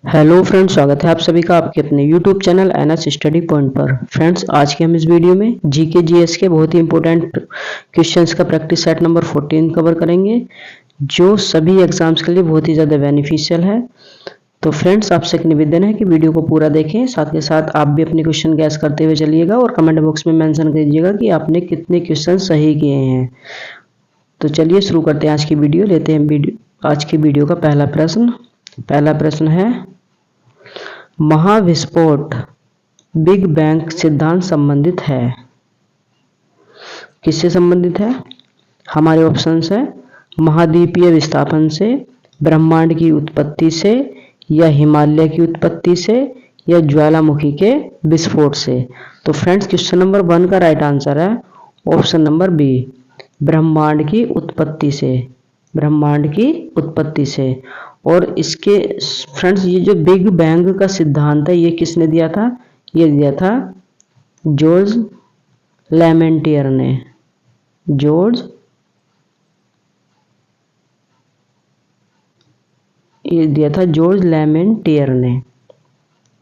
Hello friends, स्वागत है आप सभी का आपके अपने YouTube channel NS study point पर। फ्रेंड्स, आज के हम इस वीडियो में जीके जीएस के बहुत ही इंपॉर्टेंट क्वेश्चंस का प्रैक्टिस सेट नंबर 14 कवर करेंगे, जो सभी एग्जाम्स के लिए बहुत ही ज़्यादा बेनिफिशियल है। तो फ्रेंड्स, आपसे एक निवेदन है कि वीडियो को पूरा देखें, साथ के साथ आप भी अपने क्वेश्चन गैस करते हुए चलिएगा और कमेंट बॉक्स में मेंशन कीजिएगा कि आपने कितने क्वेश्चन सही किए हैं। तो चलिए शुरू करते हैं आज की वीडियो। लेते हैं आज की वीडियो का पहला प्रश्न है, महाविस्फोट बिग बैंग सिद्धांत संबंधित है। किससे संबंधित है? हमारे ऑप्शंस है महाद्वीपीय विस्थापन से, ब्रह्मांड की उत्पत्ति से, या हिमालय की उत्पत्ति से, या ज्वालामुखी के विस्फोट से। तो फ्रेंड्स, क्वेश्चन नंबर 1 का राइट आंसर है ऑप्शन नंबर बी, ब्रह्मांड की उत्पत्ति से। ब्रह्मांड की उत्पत्ति से। और इसके फ्रेंड्स, ये जो बिग बैंग का सिद्धांत है, ये किसने दिया था? ये दिया था जॉर्ज लेमेंटियर ने। ये दिया था जॉर्ज लेमेंटियर ने।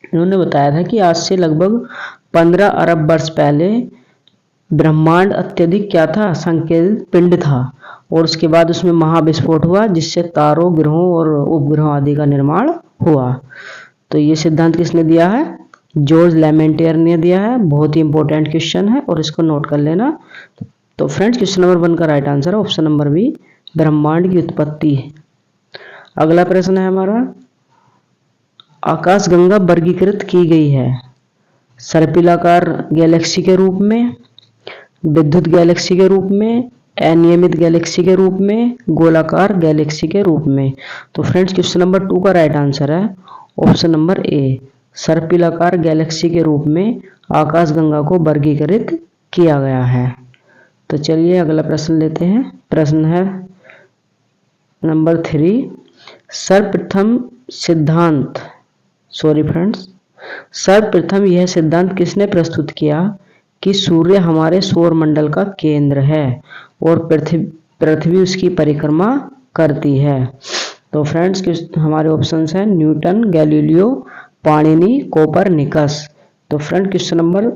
इन्होंने बताया था कि आज से लगभग 15 अरब वर्ष पहले ब्रह्मांड अत्यधिक क्या था? संकेंद्रित पिंड था, और उसके बाद उसमें महाविस्फोट हुआ, जिससे तारों, ग्रहों और उपग्रहों आदि का निर्माण हुआ। तो ये सिद्धांत किसने दिया है? जॉर्ज लेमेंटियर ने दिया है। बहुत ही इंपॉर्टेंट क्वेश्चन है और इसको नोट कर लेना। तो फ्रेंड्स, क्वेश्चन नंबर 1 का राइट आंसर है ऑप्शन नंबर बी, ब्रह्मांड की उत्पत्ति। अगला प्रश्न है हमारा, आकाशगंगा वर्गीकृत की गई है सर्पिलाकार गैलेक्सी के रूप में, विद्युत गैलेक्सी के रूप में, अनियमित गैलेक्सी के रूप में, गोलाकार गैलेक्सी के रूप में। तो फ्रेंड्स, क्वेश्चन नंबर 2 का राइट आंसर है ऑप्शन नंबर ए, सर्पिलाकार गैलेक्सी के रूप में आकाशगंगा को वर्गीकृत किया गया है। तो चलिए अगला प्रश्न लेते हैं। प्रश्न है नंबर 3, सर्वप्रथम यह सिद्धांत किसने प्रस्तुत किया कि सूर्य हमारे सौर मंडल का केंद्र है और पृथ्वी उसकी परिक्रमा करती है। तो फ्रेंड्स, हमारे ऑप्शंस हैं न्यूटन, गैलीलियो, पाणिनि, कोपरनिकस। तो फ्रेंड, क्वेश्चन नंबर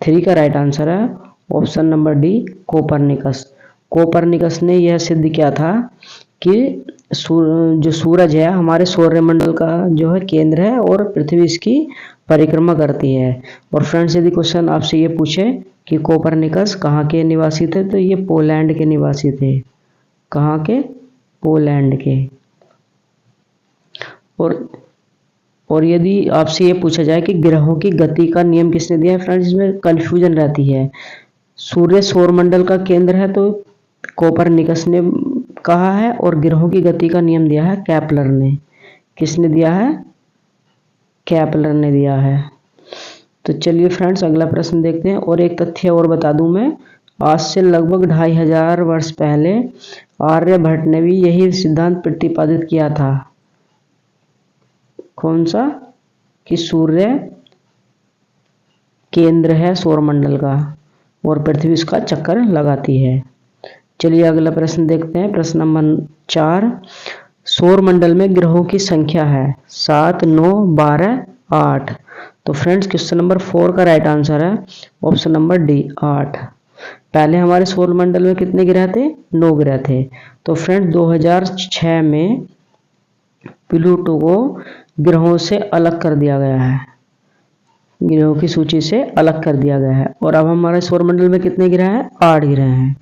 3 का राइट आंसर है option number D, Copernicus. Copernicus ने यह सिद्ध किया था कि जो सूरज है हमारे सौरमंडल का जो है केंद्र है और पृथ्वी इसकी परिक्रमा करती है। और फ्रेंड्स, यदि क्वेश्चन आपसे ये पूछे कि कोपरनिकस कहाँ के निवासी थे, तो ये पोलैंड के निवासी थे। कहाँ के? पोलैंड के। और यदि आपसे ये पूछा जाए कि ग्रहों की गति का नियम किसने दिया है, फ्रेंड्स, इसमें कंफ्यूजन रहती है। सूर्य सौरमंडल का केंद्र है तो कोपरनिकस ने कहा है, और ग्रहों की गति का नियम दिया है केपलर ने। किसने दिया है? केपलर ने दिया है। तो चलिए फ्रेंड्स, अगला प्रश्न देखते हैं। और एक तथ्य और बता दूं मैं, आज से लगभग 2500 वर्ष पहले आर्यभट्ट ने भी यही सिद्धांत प्रतिपादित किया था। कौन सा? कि सूर्य केंद्र है सौरमंडल का और पृथ्वी उसका चक्कर लगाती है। चलिए अगला प्रश्न देखते हैं। प्रश्न नंबर 4, सौरमंडल में ग्रहों की संख्या है 7, 9, 12, 8। तो फ्रेंड्स, क्वेश्चन नंबर 4 का राइट आंसर है ऑप्शन नंबर डी, 8। पहले हमारे सौरमंडल में कितने ग्रह थे? 9 ग्रह थे। तो फ्रेंड्स, 2006 में प्लूटो को ग्रहों से अलग कर दिया गया है, ग्रहों की सूची से अलग कर दिया गया है। और अब हमारे सौरमंडल में कितने ग्रह हैं? 8 ग्रह हैं।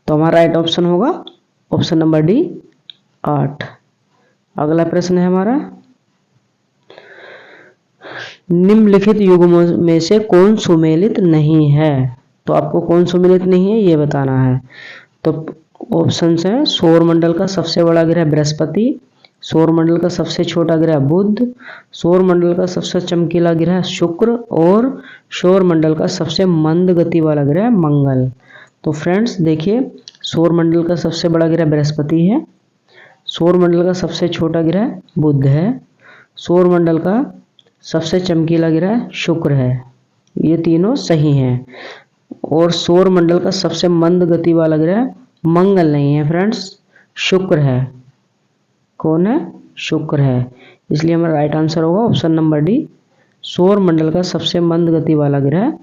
तो हमारा राइट ऑप्शन होगा ऑप्शन नंबर डी, 8। अगला प्रश्न है हमारा, निम्नलिखित युग्मों में से कौन सुमेलित नहीं है? तो आपको कौन सुमेलित नहीं है ये बताना है। तो ऑप्शंस हैं सौरमंडल का सबसे बड़ा ग्रह बृहस्पति, सौरमंडल का सबसे छोटा ग्रह बुध, सौरमंडल का सबसे चमकीला ग्रह शुक्र, और सौरमंडल का सबसे मंद गति वाला ग्रह मंगल। तो फ्रेंड्स देखिए, सौरमंडल का सबसे बड़ा ग्रह बृहस्पति है, सौरमंडल का सबसे छोटा ग्रह बुध है, सौरमंडल का सबसे चमकीला ग्रह शुक्र है, ये तीनों सही हैं। और सौरमंडल का सबसे मंद गति वाला ग्रह मंगल नहीं है फ्रेंड्स, शुक्र है। कौन है? शुक्र है, इसलिए हमारा राइट आंसर होगा ऑप्शन नंबर डी। सौर मंडल का सबसे मंद गति वाला ग्रह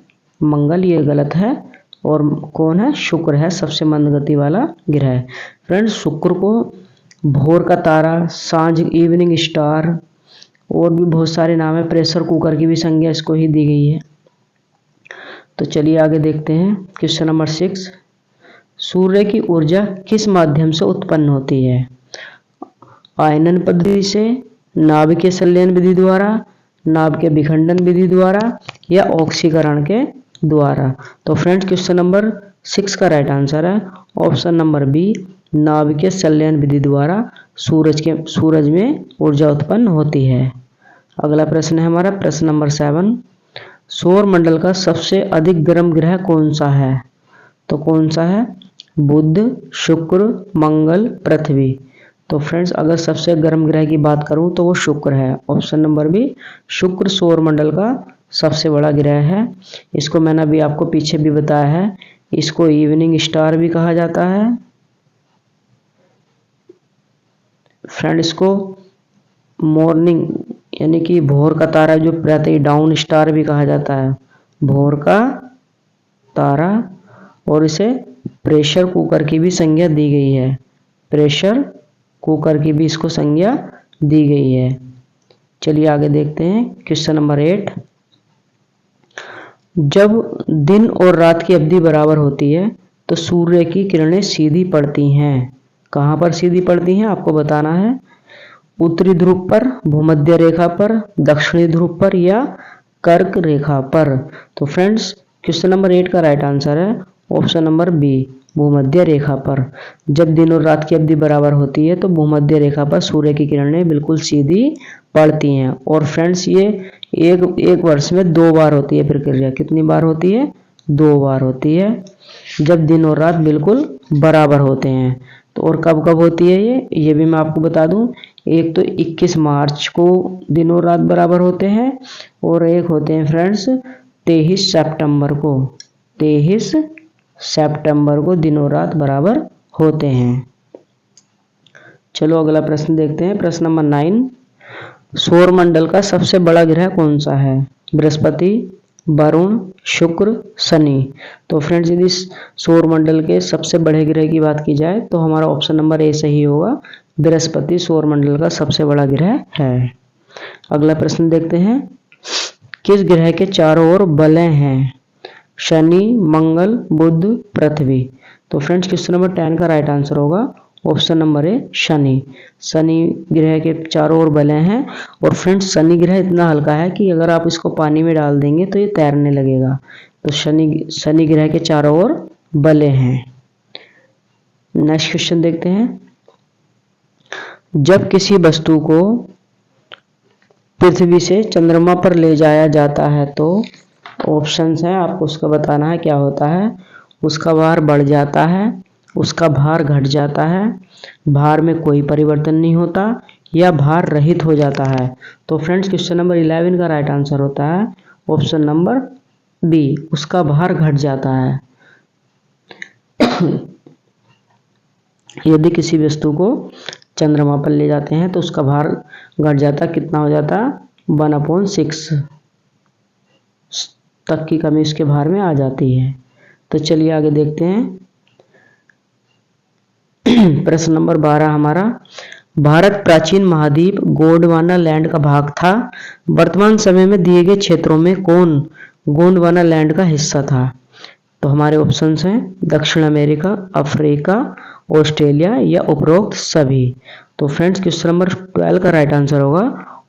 मंगल, ये गलत है। और कौन है? शुक्र है सबसे मंद गति वाला ग्रह। फ्रेंड्स, शुक्र को भोर का तारा, सांझ इवनिंग स्टार और भी बहुत सारे नाम है, प्रेशर कुकर की भी संज्ञा इसको ही दी गई है। तो चलिए आगे देखते हैं क्वेश्चन नंबर 6। सूर्य की ऊर्जा किस माध्यम से उत्पन्न होती है? आयनन पद्धति से, नाभिकीय संलयन विधि द्वारा, नाभिकीय विखंडन विधि द्वारा या ऑक्सीकरण के द्वारा। तो फ्रेंड्स, क्वेश्चन नंबर 6 का राइट आंसर है ऑप्शन नंबर बी, नाभिकीय संलयन विधि द्वारा सूरज में ऊर्जा उत्पन्न होती है। अगला प्रश्न है हमारा प्रश्न नंबर 7। सौर मंडल का सबसे अधिक गर्म ग्रह कौन सा है? तो कौन सा है? बुध, शुक्र, मंगल, पृथ्वी। तो फ्रेंड्स, अगर सबसे गर्म ग्रह की बात करूं तो वो शुक्र है। ऑप्शन नंबर बी, शुक्र सौर मंडल का सबसे बड़ा ग्रह है। इसको मैंने अभी आपको पीछे भी बताया है, इसको इवनिंग स्टार भी कहा जाता है। फ्रेंड, इसको मॉर्निंग यानी कि भोर का तारा जो रहता है, डाउन स्टार भी कहा जाता है, भोर का तारा। और इसे प्रेशर कुकर की भी संज्ञा दी गई है, प्रेशर कुकर की भी इसको संज्ञा दी गई है। चलिए आगे देखते हैं क्वेश्चन नंबर 8। जब दिन और रात की अवधि बराबर होती है तो सूर्य की किरणें सीधी पड़ती हैं। कहाँ पर सीधी पड़ती हैं आपको बताना है। उत्तरी ध्रुव पर, भूमध्य रेखा पर, दक्षिणी ध्रुव पर या कर्क रेखा पर। तो फ्रेंड्स, क्वेश्चन नंबर 8 का राइट आंसर है ऑप्शन नंबर बी, भूमध्य रेखा पर। जब दिन और रात की अवधि बराबर होती है तो भूमध्य रेखा पर सूर्य की किरणें बिल्कुल सीधी पड़ती हैं। और फ्रेंड्स, ये एक वर्ष में 2 बार होती है प्रक्रिया। कितनी बार होती है? 2 बार होती है, जब दिन और रात बिल्कुल बराबर होते हैं। तो और कब कब होती है ये भी मैं आपको बता दूं। एक तो 21 मार्च को दिन और रात बराबर होते हैं, और एक होते हैं फ्रेंड्स 23 सितंबर को। 23 सितंबर को दिन और रात बराबर होते हैं। चलो अगला प्रश्न देखते हैं, प्रश्न नंबर 9। सौर मंडल का सबसे बड़ा ग्रह कौन सा है? बृहस्पति, वरुण, शुक्र, शनि। तो फ्रेंड्स, यदि सौर मंडल के सबसे बड़े ग्रह की बात की जाए तो हमारा ऑप्शन नंबर ए सही होगा। बृहस्पति सौर मंडल का सबसे बड़ा ग्रह है। अगला प्रश्न देखते हैं, किस ग्रह के चारों ओर बलय हैं? शनि, मंगल, बुध, पृथ्वी। तो फ्रेंड्स, क्वेश्चन नंबर 10 का राइट आंसर होगा option number A, Shani. Shani ग्रह के चारों ओर बलय हैं। और फ्रेंड्स, शनि ग्रह इतना हल्का है कि अगर आप इसको पानी में डाल देंगे तो ये तैरने लगेगा। तो शनि ग्रह के चारों ओर बलय हैं। नेक्स्ट क्वेश्चन देखते हैं, जब किसी वस्तु को पृथ्वी से चंद्रमा पर ले जाया जाता है तो ऑप्शंस हैं, आपको उसका बताना है क्या होता है। उसका भार बढ़ जाता है, उसका भार घट जाता है, भार में कोई परिवर्तन नहीं होता, या भार रहित हो जाता है। तो फ्रेंड्स, क्वेश्चन नंबर 11 का राइट आंसर होता है ऑप्शन नंबर बी, उसका भार घट जाता है। यदि किसी वस्तु को चंद्रमा पर ले जाते हैं तो उसका भार घट जाता, कितना हो जाता? 1/6 तक की कमी उसके भार में आ जाती है। तो चलिए आगे देखते हैं प्रश्न नंबर 12 हमारा, भारत प्राचीन महाद्वीप गोंडवाना लैंड का भाग था। वर्तमान समय में दिए गए क्षेत्रों में कौन गोंडवाना लैंड का हिस्सा था? तो हमारे ऑप्शंस हैं दक्षिण अमेरिका, अफ्रीका, ऑस्ट्रेलिया या उपरोक्त सभी। तो फ्रेंड्स, क्वेश्चन नंबर 12 का राइट आंसर होगा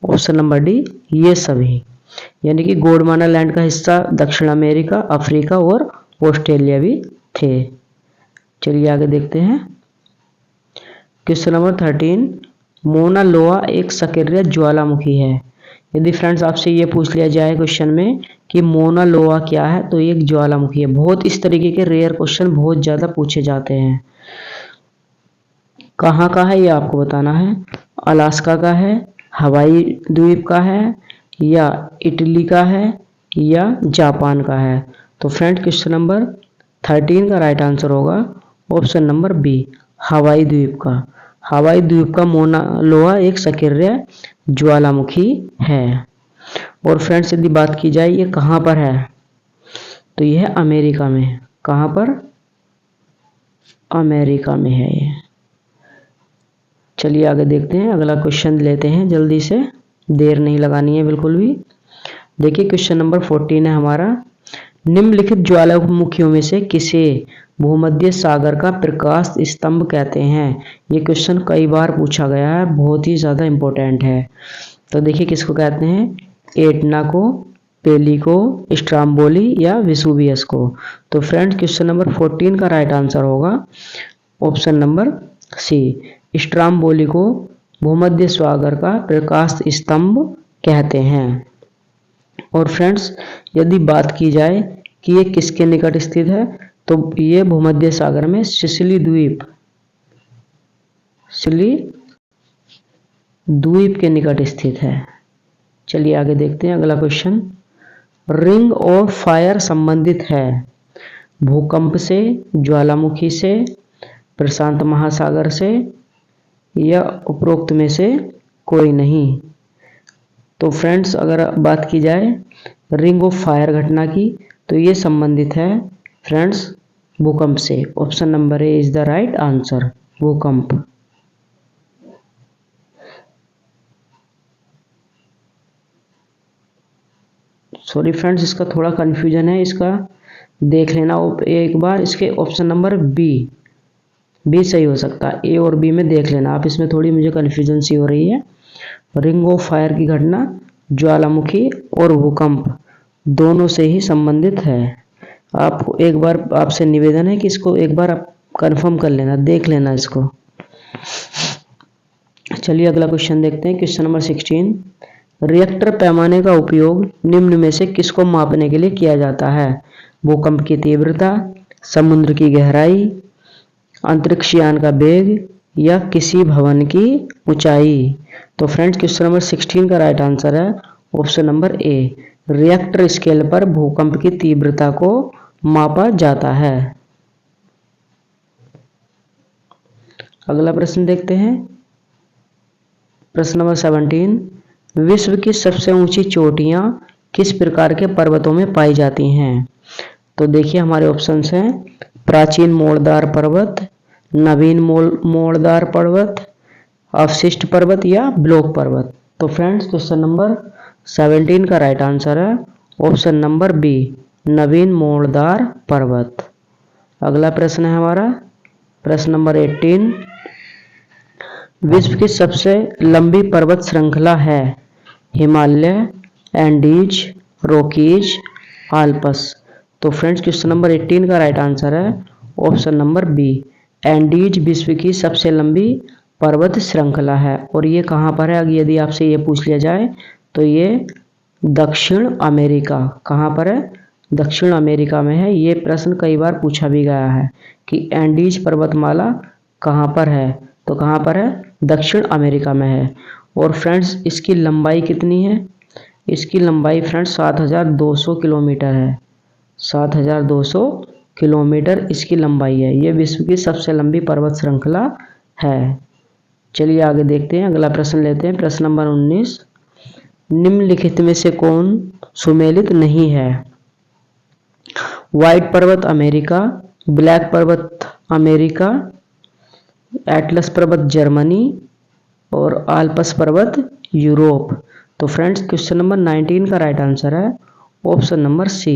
ऑप्शन नंबर डी, ये सभी। यानी कि गोंडवाना लैंड का हिस्सा दक्षिण अमेरिका, अफ्रीका और ऑस्ट्रेलिया भी थे। चलिए आगे देखते हैं क्वेश्चन नंबर 13, मोना लोआ एक सक्रिय ज्वालामुखी है। यदि फ्रेंड्स आपसे ये पूछ लिया जाए क्वेश्चन में कि मोना लोआ क्या है, तो एक ज्वालामुखी है। बहुत इस तरीके के रेयर क्वेश्चन बहुत ज़्यादा पूछे जाते हैं। कहाँ का है ये आपको बताना है। अलास्का का है, हवाई द्वीप का है, या इटली का है, या जापान का है। तो फ्रेंड्स, क्वेश्चन नंबर 13 का राइट आंसर होगा ऑप्शन नंबर बी, हवाई द्वीप का। हवाई द्वीप का मोना लोआ एक सक्रिय ज्वालामुखी है। और फ्रेंड्स यदि बात की जाए ये कहाँ पर है, तो यह है अमेरिका में। कहाँ पर? अमेरिका में है ये। चलिए आगे देखते हैं, अगला क्वेश्चन लेते हैं जल्दी से, देर नहीं लगानी है बिल्कुल भी। देखिए क्वेश्चन नंबर 14 है हमारा, निम्नलिखित ज्वालामुखियों में से किसे भूमध्य सागर का प्रकाश स्तंभ कहते हैं? ये क्वेश्चन कई बार पूछा गया है, बहुत ही ज़्यादा इम्पोर्टेंट है। तो देखिए किसको कहते हैं, एटना को, पेली को, स्ट्राम्बोली या वेसुवियस को। तो फ्रेंड्स क्वेश्चन नंबर 14 का राइट आंसर होगा ऑप्शन नंबर सी, स्ट्राम्बोली को भूमध्य सागर का प्रकाश स्तंभ कहते हैं। और फ्रेंड्स यदि बात की जाए कि ये किसके निकट स्थित है, तो ये भूमध्य सागर में सिसिली द्वीप के निकट स्थित है। चलिए आगे देखते हैं अगला क्वेश्चन, रिंग ऑफ फायर संबंधित है भूकंप से, ज्वालामुखी से, प्रशांत महासागर से या उपरोक्त में से कोई नहीं। तो फ्रेंड्स अगर बात की जाए रिंग ऑफ फायर घटना की, तो ये संबंधित है फ्रेंड्स भूकंप से। Option number A is the right answer, भूकंप। सॉरी फ्रेंड्स इसका थोड़ा कंफ्यूजन है, इसका देख लेना एक बार। इसके ऑप्शन नंबर बी सही हो सकता है, ए और बी में देख लेना आप, इसमें थोड़ी मुझे कंफ्यूजन सी हो रही है। रिंग ऑफ फायर की घटना ज्वालामुखी और भूकंप दोनों से ही संबंधित है। आपको एक बार आपसे निवेदन है कि इसको एक बार आप कंफर्म कर लेना, देख लेना इसको। चलिए अगला क्वेश्चन देखते हैं, क्वेश्चन नंबर 16, रिएक्टर पैमाने का उपयोग निम्न में से किसको मापने के लिए किया जाता है? भूकंप की तीव्रता, समुद्र की गहराई, अंतरिक्ष यान का वेग या किसी भवन की ऊंचाई। तो फ्रेंड्स क्वेश्चन नंबर 16 का राइट आंसर है option number A, Richter scale पर भूकंप की तीव्रता को मापा जाता है। अगला प्रश्न देखते हैं, प्रश्न नंबर 17, विश्व की सबसे ऊंची चोटियां किस प्रकार के पर्वतों में पाई जाती हैं? तो देखिए हमारे ऑप्शंस हैं, प्राचीन मोड़दार पर्वत, नवीन मोड़दार पर्वत, अवशिष्ट पर्वत या ब्लॉक पर्वत। तो फ्रेंड्स क्वेश्चन नंबर 17 का राइट आंसर है ऑप्शन नंबर बी, नवीन मोड़दार पर्वत। अगला प्रश्न है हमारा प्रश्न नंबर 18, विश्व की सबसे लंबी पर्वत श्रृंखला है हिमालय, एंडीज, रॉकीज, आल्प्स। तो फ्रेंड्स क्वेश्चन नंबर 18 का राइट आंसर है ऑप्शन नंबर बी, एंडीज विश्व की सबसे लंबी पर्वत श्रृंखला है। और ये कहाँ पर है, यदि आपसे ये पूछ लिया जाए तो ये दक्षिण अमेरिका, कहाँ पर है, दक्षिण अमेरिका में है। ये प्रश्न कई बार पूछा भी गया है कि एंडीज पर्वतमाला कहाँ पर है, तो कहाँ पर है, दक्षिण अमेरिका में है। और फ्रेंड्स इसकी लंबाई कितनी है, इसकी लंबाई फ्रेंड्स 7200 किलोमीटर है, 7200 किलोमीटर इसकी लंबाई है। ये विश्व की सबसे लंबी पर्वत श्रृंखला है। चलिए आगे देखते हैं, अगला प्रश्न लेते हैं, प्रश्न नंबर 19, निम्नलिखित में से कौन सुमेलित नहीं है? व्हाइट पर्वत अमेरिका, ब्लैक पर्वत अमेरिका, एटलस पर्वत जर्मनी और आल्प्स पर्वत यूरोप। तो फ्रेंड्स क्वेश्चन नंबर 19 का राइट आंसर है ऑप्शन नंबर सी,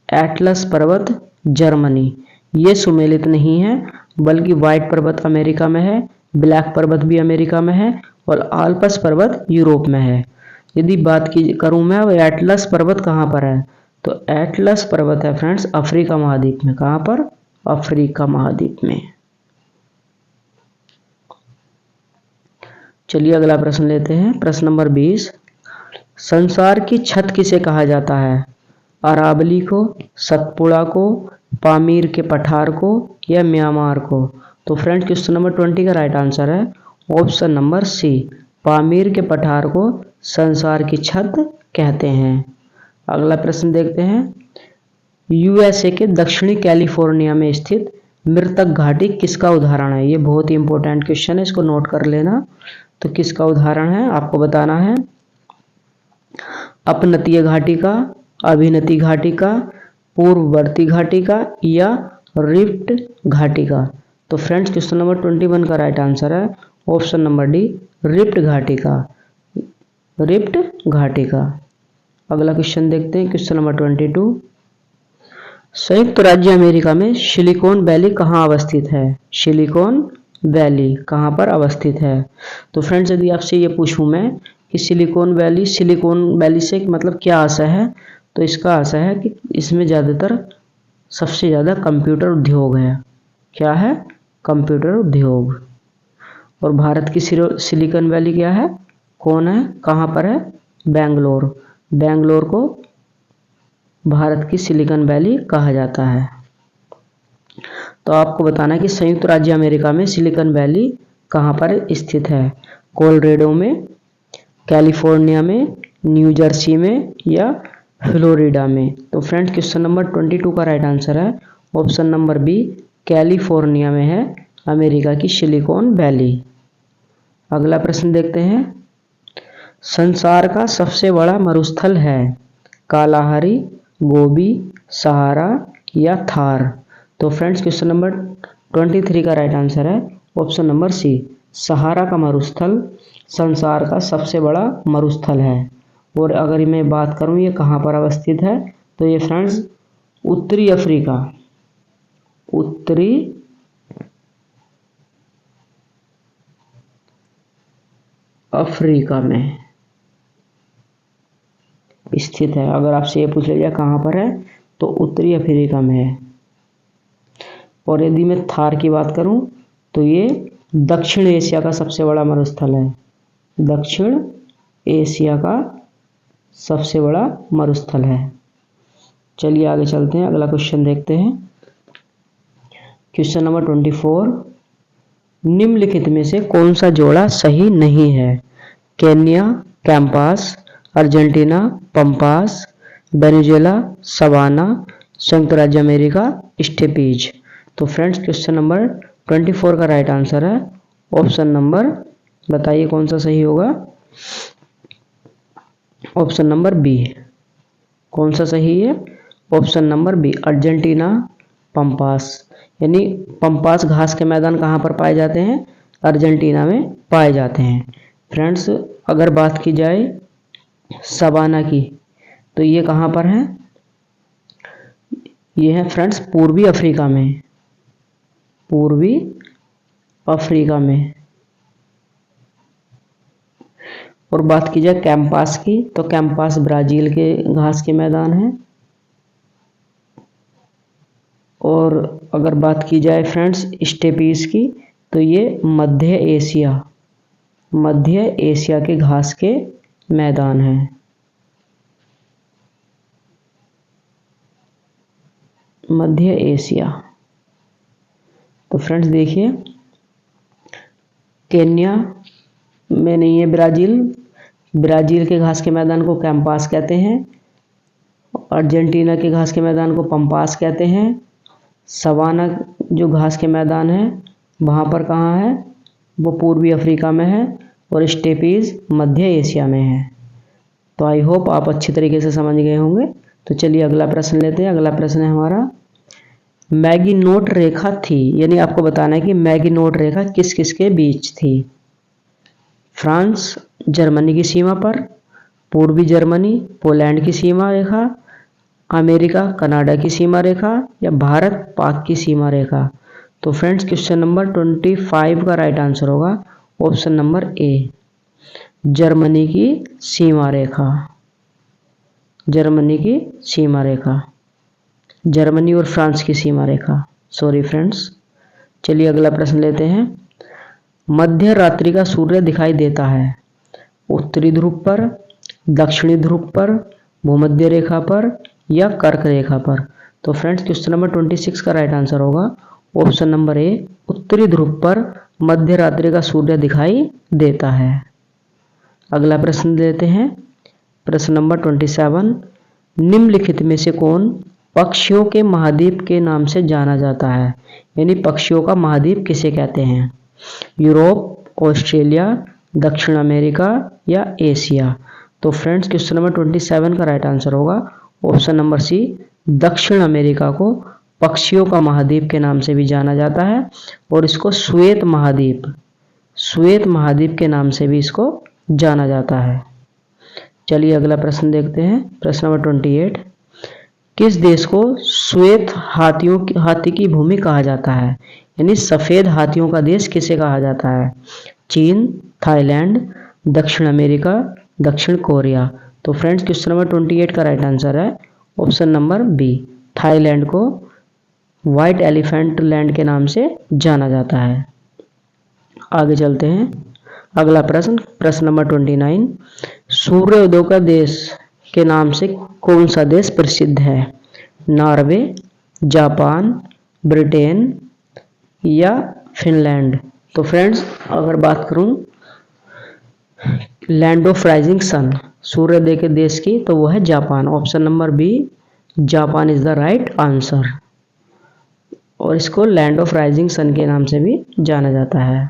एटलस पर्वत जर्मनी। ये सुमेलित नहीं है, बल्कि व्हाइट पर्वत अमेरिका में है, ब्लैक पर्वत भी अमेरिका में है और आल्प्स पर्वत यूरोप में है। यदि बात की करूं मैं अब एटलस पर्वत कहाँ पर है, तो एटलस पर्वत है फ्रेंड्स अफ्रीका महाद्वीप में। कहाँ पर, अफ्रीका महाद्वीप में। चलिए अगला प्रश्न लेते हैं, प्रश्न नंबर 20, संसार की छत किसे कहा जाता है? अरावली को, सतपुड़ा को, पामीर के पठार को या म्यांमार को। तो फ्रेंड्स क्वेश्चन नंबर 20 का राइट आंसर है ऑप्शन नंबर सी, पामीर के पठार को संसार की छत कहते हैं। अगला प्रश्न देखते हैं, यूएसए के दक्षिणी कैलिफोर्निया में स्थित मृतक घाटी किसका उदाहरण है? ये बहुत ही इंपॉर्टेंट क्वेश्चन है, इसको नोट कर लेना। तो किसका उदाहरण है आपको बताना है। अपनतीय घाटी का, अभिनति घाटी का, पूर्ववर्ती घाटी का या रिफ्ट घाटी का। तो फ्रेंड्स क्वेश्चन नंबर 21 का राइट आंसर है ऑप्शन नंबर डी, रिफ्ट घाटी का। रिफ्ट घाटी का। अगला क्वेश्चन देखते हैं, क्वेश्चन नंबर 22। संयुक्त राज्य अमेरिका में सिलिकॉन वैली कहाँ अवस्थित है? सिलिकॉन वैली कहाँ पर अवस्थित है? तो फ्रेंड्स यदि आपसे ये पूछूं मैं कि सिलिकॉन वैली से मतलब क्या आशा है, तो इसका आशा है कि इसमें ज़्यादातर सबसे ज़्यादा कंप्यूटर उद्योग है। क्या है? कंप्यूटर उद्योग। और भारत की सिलिकॉन वैली क्या है, कौन है, कहाँ पर है? बेंगलोर। बेंगलोर को भारत की सिलिकॉन वैली कहा जाता है। तो आपको बताना है कि संयुक्त राज्य अमेरिका में सिलिकॉन वैली कहाँ पर स्थित है? कोलोराडो में, कैलिफोर्निया में, न्यू जर्सी में या फ्लोरिडा में। तो फ्रेंड्स क्वेश्चन नंबर 22 का राइट आंसर है ऑप्शन नंबर बी, कैलिफोर्निया में है अमेरिका की सिलिकॉन वैली। अगला प्रश्न देखते हैं, संसार का सबसे बड़ा मरुस्थल है? कालाहारी, गोबी, सहारा या थार। तो फ्रेंड्स क्वेश्चन नंबर 23 का राइट आंसर है ऑप्शन नंबर सी, सहारा का मरुस्थल संसार का सबसे बड़ा मरुस्थल है। और अगर मैं बात करूं ये कहाँ पर अवस्थित है, तो ये फ्रेंड्स उत्तरी अफ्रीका, उत्तरी अफ्रीका में स्थित है। अगर आपसे ये पूछ लिया जाए कहाँ पर है, तो उत्तरी अफ्रीका में है। और यदि मैं थार की बात करूं तो ये दक्षिण एशिया का सबसे बड़ा मरुस्थल है। दक्षिण एशिया का सबसे बड़ा मरुस्थल है। चलिए आगे चलते हैं, अगला क्वेश्चन देखते हैं, क्वेश्चन नंबर 24। निम्नलिखित में से कौन सा जोड़ा सही नहीं है? Kenya campos, Argentina pampas, Venezuela savanna, संयुक्त राज्य अमेरिका स्टेपीज। तो फ्रेंड्स क्वेश्चन नंबर 24 का राइट आंसर है ऑप्शन नंबर, बताइए कौन सा सही होगा? Option number B. कौन सा सही है? Option number B, Argentina pampas. यानी पंपास घास के मैदान कहाँ पर पाए जाते हैं? अर्जेंटीना में पाए जाते हैं। फ्रेंड्स अगर बात की जाए सवाना की, तो ये कहाँ पर है? ये है फ्रेंड्स पूर्वी अफ्रीका में, पूर्वी अफ्रीका में। और बात की जाए कैंपास की, तो कैंपास ब्राजील के घास के मैदान है। और अगर बात की जाए फ्रेंड्स स्टेपीज की, तो ये मध्य एशिया के घास के मैदान है। मध्य एशिया। तो फ्रेंड्स देखिए, केन्या में नहीं है, ब्राजील के घास के मैदान को कैंपास कहते हैं, अर्जेंटीना के घास के मैदान को पंपास कहते हैं, सवाना जो घास के मैदान है वहाँ पर कहाँ है, वो पूर्वी अफ्रीका में है, और स्टेपीज मध्य एशिया में है। तो आई होप आप अच्छी तरीके से समझ गए होंगे। तो चलिए अगला प्रश्न लेते हैं। अगला प्रश्न है हमारा, मैगिनोट रेखा थी, यानी आपको बताना है कि मैगिनोट रेखा किस किस के बीच थी? फ्रांस जर्मनी की सीमा पर, पूर्वी जर्मनी पोलैंड की सीमा रेखा, अमेरिका कनाडा की सीमा रेखा या भारत पाक की सीमा रेखा। तो फ्रेंड्स क्वेश्चन नंबर 25 का राइट आंसर होगा ऑप्शन नंबर ए, जर्मनी की सीमा रेखा। जर्मनी की सीमा रेखा, जर्मनी और फ्रांस की सीमा रेखा, सॉरी फ्रेंड्स। चलिए अगला प्रश्न लेते हैं, मध्य रात्रि का सूर्य दिखाई देता है उत्तरी ध्रुव पर, दक्षिणी ध्रुव पर, भूमध्य रेखा पर या कर्क रेखा पर। तो फ्रेंड्स क्वेश्चन नंबर 26 का राइट आंसर होगा ऑप्शन नंबर ए, उत्तरी ध्रुव पर मध्य रात्रि का सूर्य दिखाई देता है। अगला प्रश्न लेते हैं, प्रश्न नंबर 27। निम्नलिखित में से कौन पक्षियों के महाद्वीप के नाम से जाना जाता है? यानी पक्षियों का महाद्वीप किसे कहते हैं? यूरोप, ऑस्ट्रेलिया, दक्षिण अमेरिका या एशिया? तो फ्रेंड्स क्वेश्चन नंबर 27 का राइट आंसर होगा ऑप्शन नंबर सी, दक्षिण अमेरिका को पक्षियों का महाद्वीप के नाम से भी जाना जाता है और इसको श्वेत महाद्वीप के नाम से भी इसको जाना जाता है। चलिए अगला प्रश्न देखते हैं। प्रश्न नंबर 28, किस देश को श्वेत हाथी की भूमि कहा जाता है? यानी सफेद हाथियों का देश किसे कहा जाता है? चीन, थाईलैंड, दक्षिण अमेरिका, दक्षिण कोरिया? तो फ्रेंड्स क्वेश्चन नंबर 28 का राइट आंसर है ऑप्शन नंबर बी, थाईलैंड को व्हाइट एलिफेंट लैंड के नाम से जाना जाता है। आगे चलते हैं। अगला प्रश्न, प्रश्न नंबर 29, सूर्योदय का देश के नाम से कौन सा देश प्रसिद्ध है? नॉर्वे, जापान, ब्रिटेन या फिनलैंड? तो फ्रेंड्स अगर बात करूं लैंड ऑफ राइजिंग सन, सूर्योदय के देश की, तो वो है Japan. Option number B, Japan is the right answer और इसको लैंड ऑफ राइजिंग सन के नाम से भी जाना जाता है।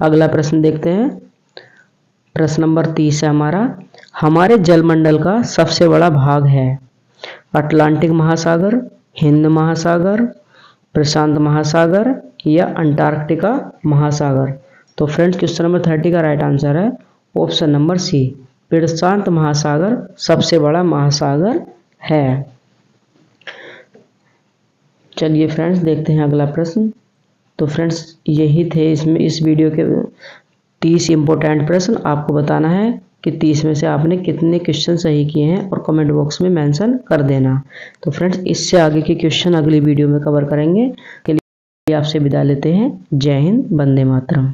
अगला प्रश्न देखते हैं। प्रश्न नंबर 30 है हमारे जलमंडल का सबसे बड़ा भाग है? अटलांटिक महासागर, हिंद महासागर, प्रशांत महासागर या अंटार्कटिका महासागर? तो फ्रेंड्स क्वेश्चन नंबर 30 का राइट आंसर है ऑप्शन नंबर सी, प्रशांत महासागर सबसे बड़ा महासागर है। चलिए फ्रेंड्स देखते हैं अगला प्रश्न। तो फ्रेंड्स यही थे इसमें इस वीडियो के 30 इंपॉर्टेंट प्रश्न। आपको बताना है कि 30 में से आपने कितने क्वेश्चन सही किए हैं और कमेंट बॉक्स में मेंशन कर देना। तो फ्रेंड्स इससे आगे के क्वेश्चन अगली वीडियो में कवर करेंगे। के लिए आपसे विदा लेते हैं। जय हिंद, वंदे मातरम।